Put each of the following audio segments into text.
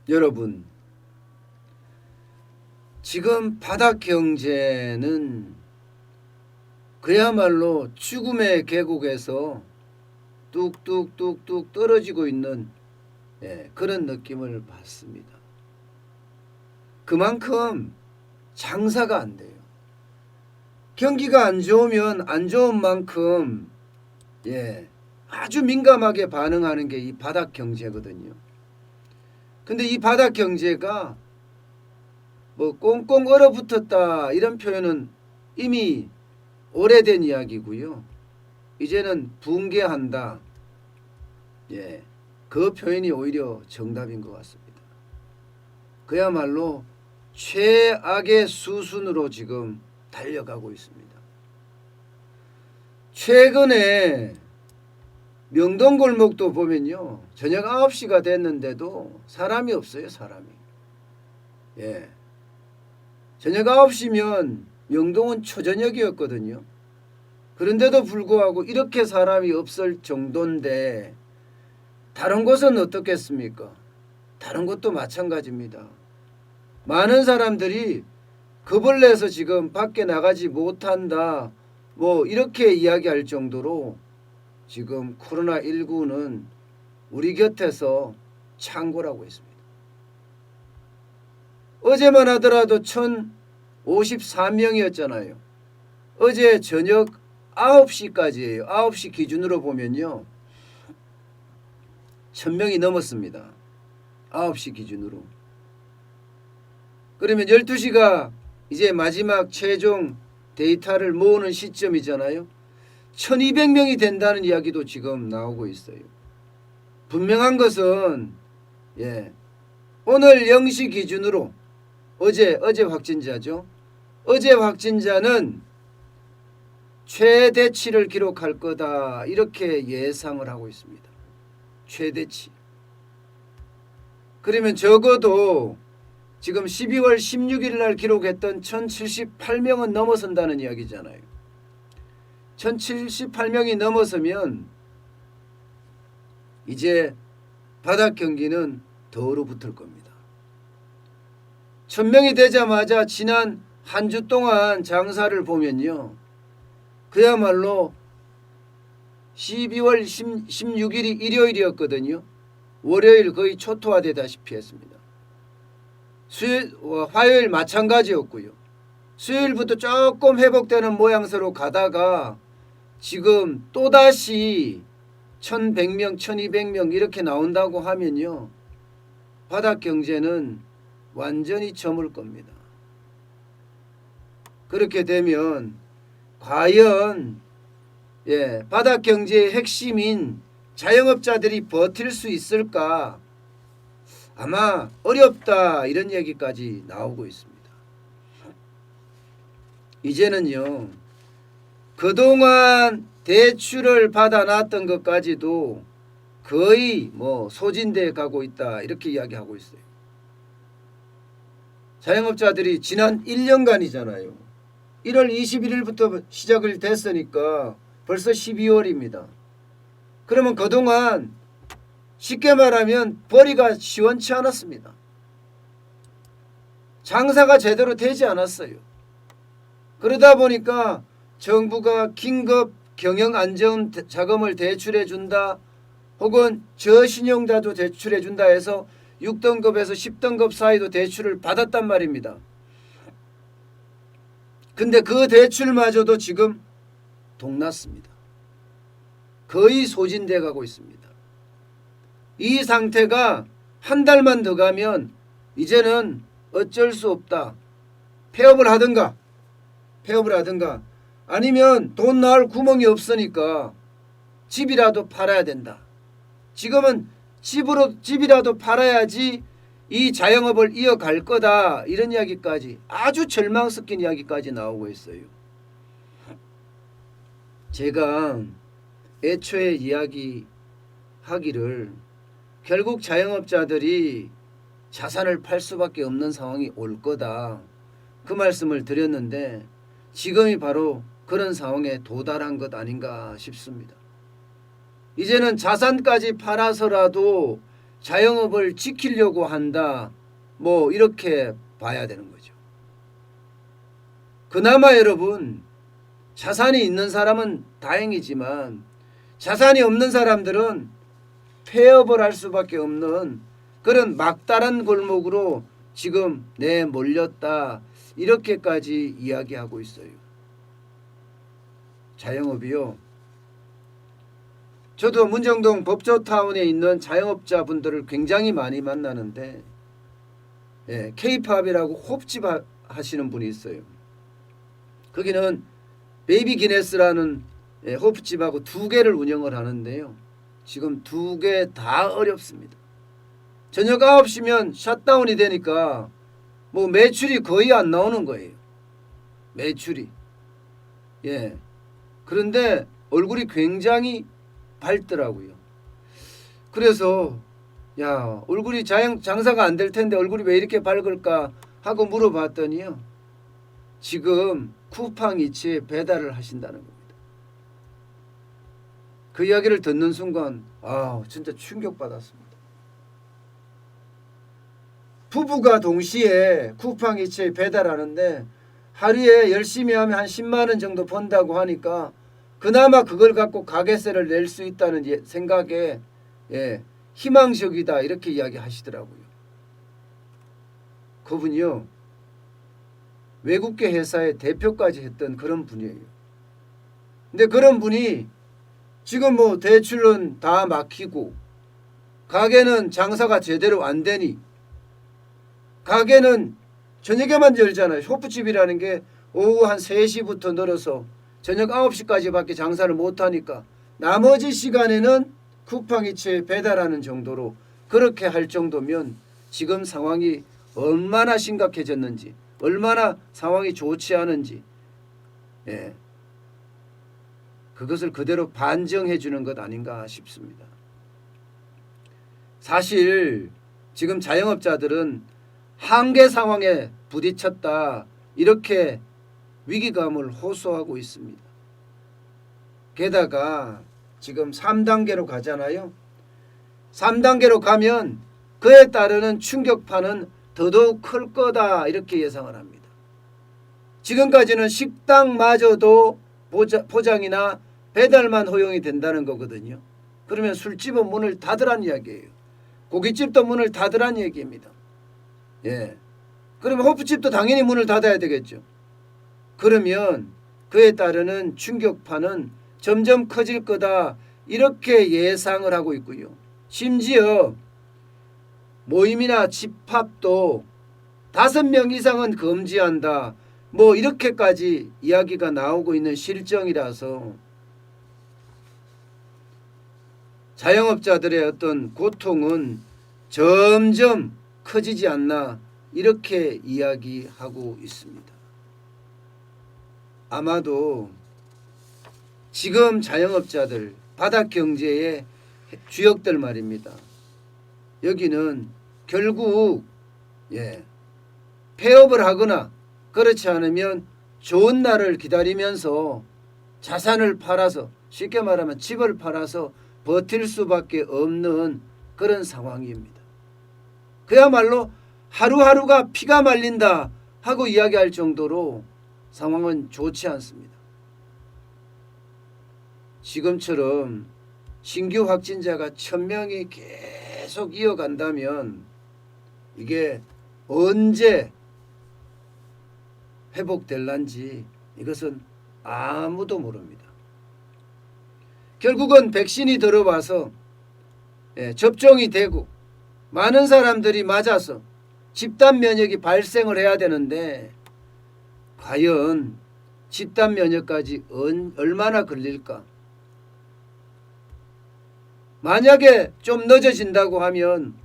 여러분, 지금 바닥 경제는 그야말로 죽음의 계곡에서 뚝뚝뚝뚝 떨어지고 있는 그런 느낌을 받습니다. 그만큼 장사가 안 돼요. 경기가 안 좋으면 안 좋은 만큼 아주 민감하게 반응하는 게 이 바닥 경제거든요. 근데 이 바닥 경제가 뭐 꽁꽁 얼어붙었다 이런 표현은 이미 오래된 이야기고요. 이제는 붕괴한다. 그 표현이 오히려 정답인 것 같습니다. 그야말로 최악의 수순으로 지금 달려가고 있습니다. 최근에 명동골목도 보면요, 저녁 9시가 됐는데도 사람이 없어요. 사람이. 저녁 9시면 명동은 초저녁이었거든요. 그런데도 불구하고 이렇게 사람이 없을 정도인데 다른 곳은 어떻겠습니까? 다른 곳도 마찬가지입니다. 많은 사람들이 겁을 내서 지금 밖에 나가지 못한다, 뭐 이렇게 이야기할 정도로 지금 코로나19는 우리 곁에서 창궐하고 있습니다. 어제만 하더라도 1,053명이었잖아요. 어제 저녁 9시까지예요. 9시 기준으로 보면요, 1,000명이 넘었습니다. 9시 기준으로. 그러면 12시가 이제 마지막 최종 데이터를 모으는 시점이잖아요. 1,200명이 된다는 이야기도 지금 나오고 있어요. 분명한 것은 오늘 0시 기준으로 어제 확진자죠. 어제 확진자는 최대치를 기록할 거다 이렇게 예상을 하고 있습니다. 최대치. 그러면 적어도 지금 12월 16일 날 기록했던 1,078명은 넘어선다는 이야기잖아요. 1,078명이 넘어서면 이제 바닥 경기는 더 얼어붙을 겁니다. 1,000명이 되자마자 지난 한 주 동안 장사를 보면요, 그야말로 12월 16일이 일요일이었거든요. 월요일 거의 초토화되다시피 했습니다. 화요일 마찬가지였고요. 수요일부터 조금 회복되는 모양새로 가다가 지금 또다시 1,100명, 1,200명 이렇게 나온다고 하면요, 바닥 경제는 완전히 저물 겁니다. 그렇게 되면 과연 바닥 경제의 핵심인 자영업자들이 버틸 수 있을까? 아마 어렵다 이런 얘기까지 나오고 있습니다. 이제는요, 그동안 대출을 받아놨던 것까지도 거의 뭐 소진돼 가고 있다 이렇게 이야기하고 있어요. 자영업자들이 지난 1년간이잖아요. 1월 21일부터 시작을 됐으니까 벌써 12월입니다. 그러면 그동안 쉽게 말하면 벌이가 시원치 않았습니다. 장사가 제대로 되지 않았어요. 그러다 보니까 정부가 긴급 경영안정 자금을 대출해 준다, 혹은 저신용자도 대출해 준다 해서 6등급에서 10등급 사이도 대출을 받았단 말입니다. 근데 그 대출마저도 지금 동났습니다. 거의 소진돼 가고 있습니다. 이 상태가 한 달만 더 가면 이제는 어쩔 수 없다. 폐업을 하든가 아니면 돈 나올 구멍이 없으니까 집이라도 팔아야 된다. 지금은 집이라도 팔아야지 이 자영업을 이어갈 거다 이런 이야기까지, 아주 절망 섞인 이야기까지 나오고 있어요. 제가 애초에 이야기하기를 결국 자영업자들이 자산을 팔 수밖에 없는 상황이 올 거다 그 말씀을 드렸는데, 지금이 바로 그런 상황에 도달한 것 아닌가 싶습니다. 이제는 자산까지 팔아서라도 자영업을 지키려고 한다. 뭐 이렇게 봐야 되는 거죠. 그나마 여러분 자산이 있는 사람은 다행이지만 자산이 없는 사람들은 폐업을 할 수밖에 없는 그런 막다른 골목으로 지금 내몰렸다. 이렇게까지 이야기하고 있어요. 자영업이요. 저도 문정동 법조타운에 있는 자영업자분들을 굉장히 많이 만나는데 K-팝이라고 호프집 하시는 분이 있어요. 거기는 베이비 기네스라는 호프집하고 2개를 운영을 하는데요. 지금 2개 다 어렵습니다. 저녁 9시면 셧다운이 되니까 뭐 매출이 거의 안 나오는 거예요. 매출이. 그런데 얼굴이 굉장히 밝더라고요. 그래서 야, 얼굴이 장사가 안 될 텐데 얼굴이 왜 이렇게 밝을까 하고 물어봤더니요. 지금 쿠팡이츠에 배달을 하신다는 겁니다. 그 이야기를 듣는 순간 진짜 충격받았습니다. 부부가 동시에 쿠팡이츠에 배달하는데 하루에 열심히 하면 한 10만 원 정도 번다고 하니까 그나마 그걸 갖고 가게세를 낼 수 있다는 생각에 희망적이다 이렇게 이야기하시더라고요. 그분이요. 외국계 회사의 대표까지 했던 그런 분이에요. 근데 그런 분이 지금 뭐 대출은 다 막히고 가게는 장사가 제대로 안 되니 가게는 저녁에만 열잖아요. 호프집이라는 게 오후 한 3시부터 늘어서 저녁 9시까지밖에 장사를 못하니까 나머지 시간에는 쿠팡이츠에 배달하는 정도로 그렇게 할 정도면 지금 상황이 얼마나 심각해졌는지 얼마나 상황이 좋지 않은지 그것을 그대로 반증해 주는 것 아닌가 싶습니다. 사실 지금 자영업자들은 한계 상황에 부딪혔다 이렇게 위기감을 호소하고 있습니다. 게다가 지금 3단계로 가잖아요. 3단계로 가면 그에 따르는 충격파는 더더욱 클 거다 이렇게 예상을 합니다. 지금까지는 식당마저도 포장이나 배달만 허용이 된다는 거거든요. 그러면 술집은 문을 닫으란 이야기예요. 고깃집도 문을 닫으란 얘기입니다. 그러면 호프집도 당연히 문을 닫아야 되겠죠. 그러면 그에 따르는 충격파는 점점 커질 거다 이렇게 예상을 하고 있고요. 심지어 모임이나 집합도 5명 이상은 금지한다. 뭐 이렇게까지 이야기가 나오고 있는 실정이라서 자영업자들의 어떤 고통은 점점 커지지 않나 이렇게 이야기하고 있습니다. 아마도 지금 자영업자들 바닥경제의 주역들 말입니다. 여기는 결국 폐업을 하거나 그렇지 않으면 좋은 날을 기다리면서 자산을 팔아서 쉽게 말하면 집을 팔아서 버틸 수밖에 없는 그런 상황입니다. 그야말로 하루하루가 피가 말린다 하고 이야기할 정도로 상황은 좋지 않습니다. 지금처럼 신규 확진자가 1000명이 계속 이어간다면 이게 언제 회복될란지 이것은 아무도 모릅니다. 결국은 백신이 들어와서 접종이 되고 많은 사람들이 맞아서 집단 면역이 발생을 해야 되는데 과연 집단 면역까지 얼마나 걸릴까? 만약에 좀 늦어진다고 하면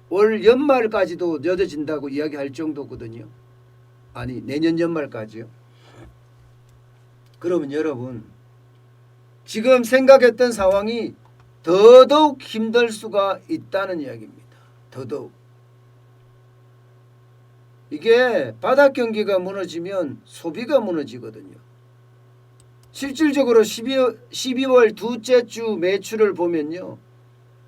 올 연말까지도 늦어진다고 이야기할 정도거든요. 아니 내년 연말까지요. 그러면 여러분 지금 생각했던 상황이 더더욱 힘들 수가 있다는 이야기입니다. 더더욱. 이게 바닥 경기가 무너지면 소비가 무너지거든요. 실질적으로 12월 둘째 주 매출을 보면요.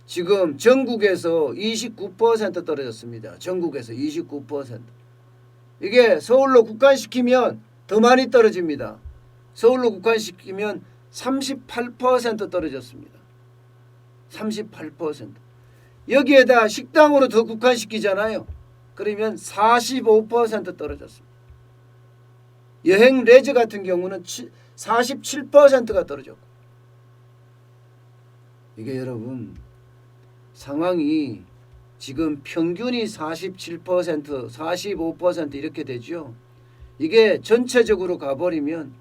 지금 전국에서 29% 떨어졌습니다. 전국에서 29%. 이게 서울로 국한시키면 더 많이 떨어집니다. 서울로 국한시키면 38% 떨어졌습니다. 38%. 여기에다 식당으로 더 국한시키잖아요. 그러면 45% 떨어졌습니다. 여행 레저 같은 경우는 47%가 떨어졌고. 이게 여러분 상황이 지금 평균이 47%, 45% 이렇게 되죠. 이게 전체적으로 가버리면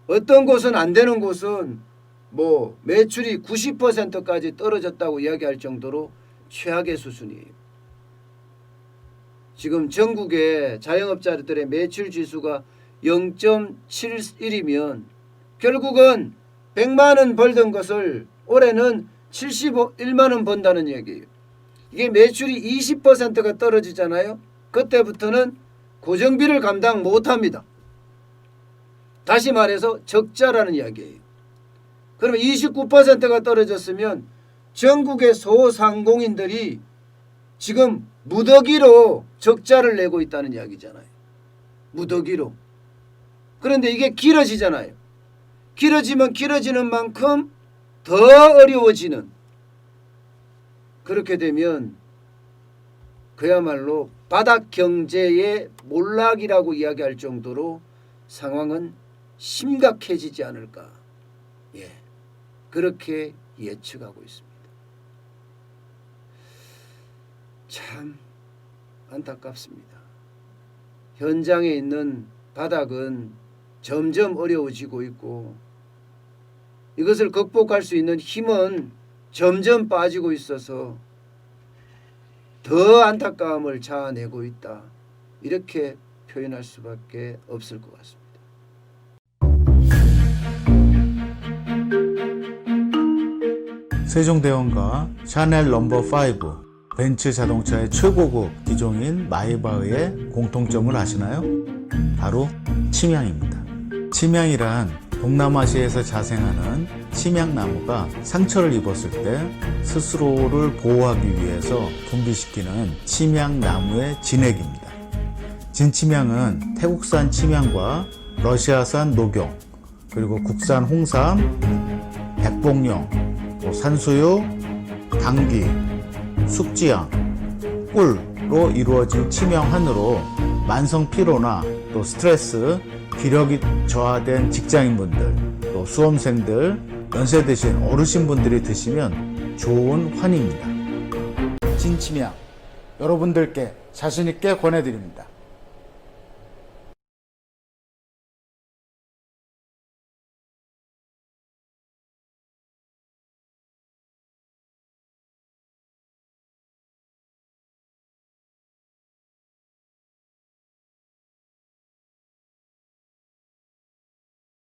어떤 곳은 안 되는 곳은 뭐 매출이 90%까지 떨어졌다고 이야기할 정도로 최악의 수준이에요. 지금 전국의 자영업자들의 매출 지수가 0.71이면 결국은 100만 원 벌던 것을 올해는 71만 원 번다는 얘기예요. 이게 매출이 20%가 떨어지잖아요. 그때부터는 고정비를 감당 못합니다. 다시 말해서 적자라는 이야기예요. 그러면 29%가 떨어졌으면 전국의 소상공인들이 지금 무더기로 적자를 내고 있다는 이야기잖아요. 무더기로. 그런데 이게 길어지잖아요. 길어지면 길어지는 만큼 더 어려워지는, 그렇게 되면 그야말로 바닥 경제의 몰락이라고 이야기할 정도로 상황은 심각해지지 않을까. 그렇게 예측하고 있습니다. 참 안타깝습니다. 현장에 있는 바닥은 점점 어려워지고 있고 이것을 극복할 수 있는 힘은 점점 빠지고 있어서 더 안타까움을 자아내고 있다. 이렇게 표현할 수밖에 없을 것 같습니다. 세종대왕과 샤넬 넘버5, 벤츠 자동차의 최고급 기종인 마이바흐의 공통점을 아시나요? 바로 침향입니다. 침향이란 동남아시아에서 자생하는 침향나무가 상처를 입었을 때 스스로를 보호하기 위해서 분비시키는 침향나무의 진액입니다. 진침향은 태국산 침향과 러시아산 녹용, 그리고 국산 홍삼, 백봉령, 산수유, 당귀, 숙지향, 꿀로 이루어진 침향환으로 만성 피로나 또 스트레스, 기력이 저하된 직장인분들, 또 수험생들, 연세 드신 어르신분들이 드시면 좋은 환입니다. 진침향 여러분들께 자신있게 권해드립니다.